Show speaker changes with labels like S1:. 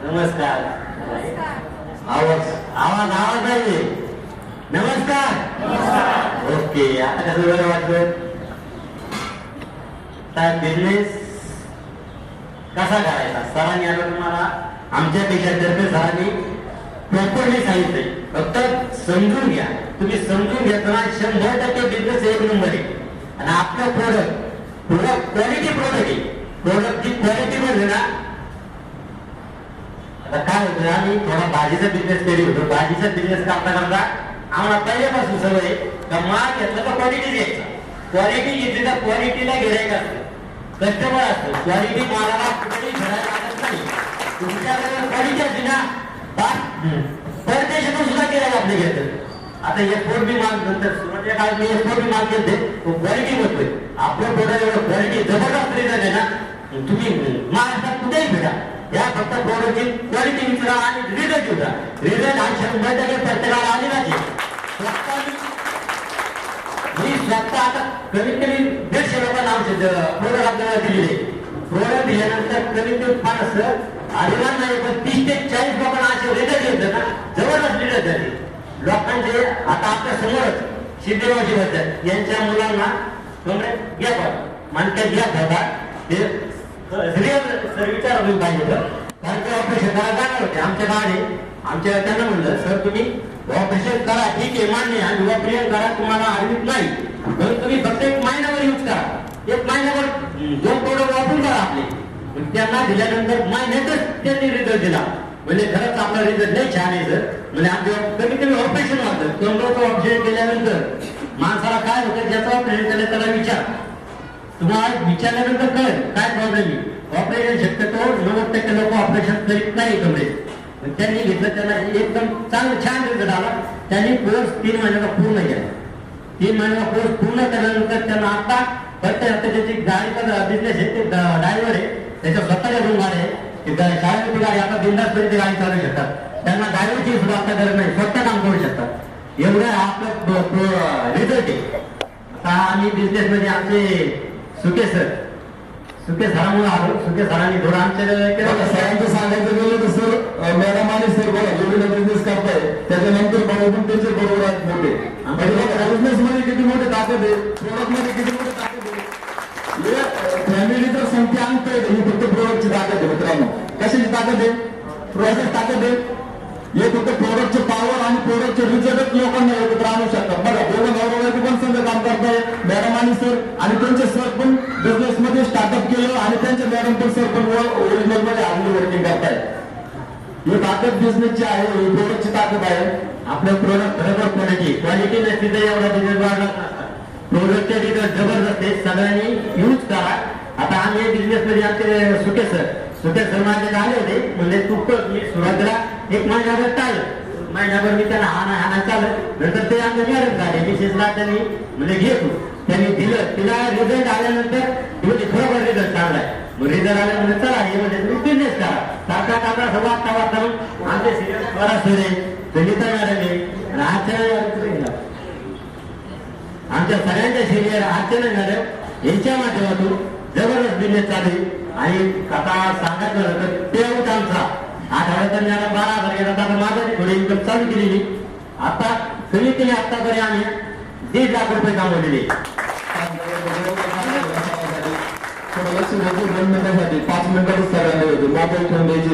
S1: नमस्कार. आवाज आवाज आवाज नाही. नमस्कार. ओके, आता कसं बरं वाटलं? काय बिझनेस कसा करायचा सरांनी आता तुम्हाला आमच्यापेक्षा तर्फे सरांनी प्रॉपरली सांगितले. फक्त समजून घ्या. तुम्ही समजून घेताना 100% बिझनेस एक नंबर आहे. आणि आपलं प्रोडक्ट क्वालिटी प्रोडक्ट आहे. प्रोडक्टची क्वालिटी म्हणजे ना, आता काय होतं, आम्ही थोडा भाजीचा बिझनेस केली होतो. भाजीचा बिझनेस करता करता आम्हाला पहिल्यापासून सवय आहे का माल घेतला तर क्वालिटी घ्यायचा. क्वालिटी घेतली तर क्वालिटीला गिरायक असतं, कस्टमर असतो. क्वालिटी मालाला कुठेही घडायला लागत नाही. तुमच्याकडे क्वालिटी असली ना, परदेशातून सुद्धा गिरायक आपले घेतात. आता एक्सपोर्ट बी माल नंतर सुरुवातीच्या काळात मी एक्सपोर्ट बी माल घेते, तो क्वालिटी होतोय. आपलं प्रोडक्ट एवढं क्वालिटी जबरदस्त रिझल्ट आहे ना, तुम्ही महाराष्ट्रात कुठेही भेटा, या फक्त प्रोडक्टची क्वालिटी विचारा आणि रिझल्ट होता. रिझल्ट हा 100% प्रत्येकाला आलेलाच आहे. मी स्वतः आता कमीत कमी 150 लोकांना औषध प्रोडक्ट आपल्याला दिलेले. प्रोडक्ट दिल्यानंतर कमीत कमी 5 आलेला नाही, पण 30 ते 40 लोकांना असे रिझल्ट येतात ना, जबरदस्त रिझल्ट झाले लोकांचे. आता आपल्या समोरच सिद्धेवाची बद्दल यांच्या मुलांना घ्या मानक्यात घ्या होता. ते सर विचारलं पाहिजे होतं, कारण ते ऑपरेशन करायला जाणार होते आमच्या गाडी. आमच्या त्यांना म्हणलं, सर तुम्ही ऑपरेशन करा, ठीक आहे मान्य, आणि ऑपरेशन करा, तुम्हाला ऍडमिट नाही, पण तुम्ही फक्त 1 महिन्यावर यूज करा. 1 महिन्यावर 2 प्रोडक्ट वापरून करा आपले. त्यांना दिल्यानंतर महिन्यातच त्यांनी रिझल्ट दिला. म्हणजे खरंच आपला रिझल्ट नाही छान आहे सर. म्हणजे आमच्या कमी कमी ऑपरेशन होतं. कमरेचं ऑपरेशन केल्यानंतर माणसाला काय होतं, ज्याचं ऑपरेशन केलं त्याला विचार, तुम्हाला विचारल्यानंतर कळेल काय प्रॉब्लेम आहे. ऑपरेशन शक्यतो 90% लोक ऑपरेशन करीत नाही कमरे. त्यांनी घेतलं, त्यांना एकदम चांगलं छान रिझल्ट आला. त्यांनी कोर्स 3 महिन्याचा पूर्ण केला. 3 महिन्याचा कोर्स पूर्ण केल्यानंतर त्यांना आता फक्त त्याची गाडीचा बिझनेस आहे, ते ड्रायव्हर आहे, त्याच्या स्वतःच्या 2 गाड्या आहे. शाळेची गाडी आता बिंदासपर्यंत गाडी चालू शकतात. त्यांना ड्रायव्हरची सुद्धा आता गरज नाही, स्वतः काम करू शकतात. एवढं आपलं रिझल्ट आहे. आता आम्ही बिझनेस मध्ये आमचे सुके सरांमुळे आलो. सुके सरांनी थोडं आमच्या
S2: सरांचं सांगायचं गेलं तर सर, मॅडम आणि सर बघा जेवढे बिझनेस करताय त्याच्यानंतर बरोबर त्यांचे बरोबर आहेत मोठे. बिझनेस मध्ये किती मोठे ताकद आहे, प्रोडक्ट मध्ये किती मोठे ताकद आहे. फॅमिली तर संख्या आणतोय, ही फक्त प्रोडक्टची ताकद आहे मित्रांनो. कशाची ताकद आहे? प्रोडक्ट ताकद आहे. हे फक्त प्रोडक्टचे पॉवर आणि प्रोडक्टचे रिझल्ट लोकांना एकत्र आणू शकतात. बघा दोघं नवरा पण संघ काम करताय, मॅडम आणि सर, आणि त्यांचे सर पण बिझनेस मध्ये स्टार्टअप केलं, आणि त्यांचे मॅडम पण सर पण ओरिजिनल मध्ये हार्डली वर्किंग करताय. ही ताकद बिझनेसची आहे, ही प्रोडक्टची ताकद आहे.
S1: आपलं प्रोडक्ट बरोबर क्वालिटी नसती तर एवढा बिझनेस वाढला नसता. प्रोडक्टचे रिझल्ट जबरदस्त आहे, सगळ्यांनी यूज करा. आता आम्ही बिझनेस मध्ये आमचे सुके सर माझ्याकडे आले होते, म्हणजे तू मी सुरुवातीला 1 महिन्याभर चालत, महिन्याभर मी त्यांना हाना चालत. नंतर ते आमच्या मॅरेज झाले, मिसेसला त्यांनी म्हणजे घेतो, त्यांनी दिलं. तिला रिझल्ट आल्यानंतर म्हणजे खरोखर रिझल्ट चांगला आहे. मग रिझल्ट आल्यानंतर चला हे म्हणजे तुम्ही बिझनेस करा. टाका असं वाटता मग आमचे सिरियल बरा सुरे सुनीता मॅडम आहे, आणि आमच्या सगळ्यांच्या सिनियर अर्चना मॅडम यांच्या माध्यमातून जबरदस्त बिझनेस चालू आहे. आणि आता सांगायचं झालं तर पेआउट आमचा आठवड्यात मला 12,000 घेतात. आता माझं थोडी इन्कम चालू केलेली. आता कमी आतापर्यंत आम्ही 1.5 लाख रुपये कमवलेले.
S2: लक्ष 2 मिनिटासाठी 5 मिनिटातच सगळ्यांना होते. मोबाईल फोन द्यायचे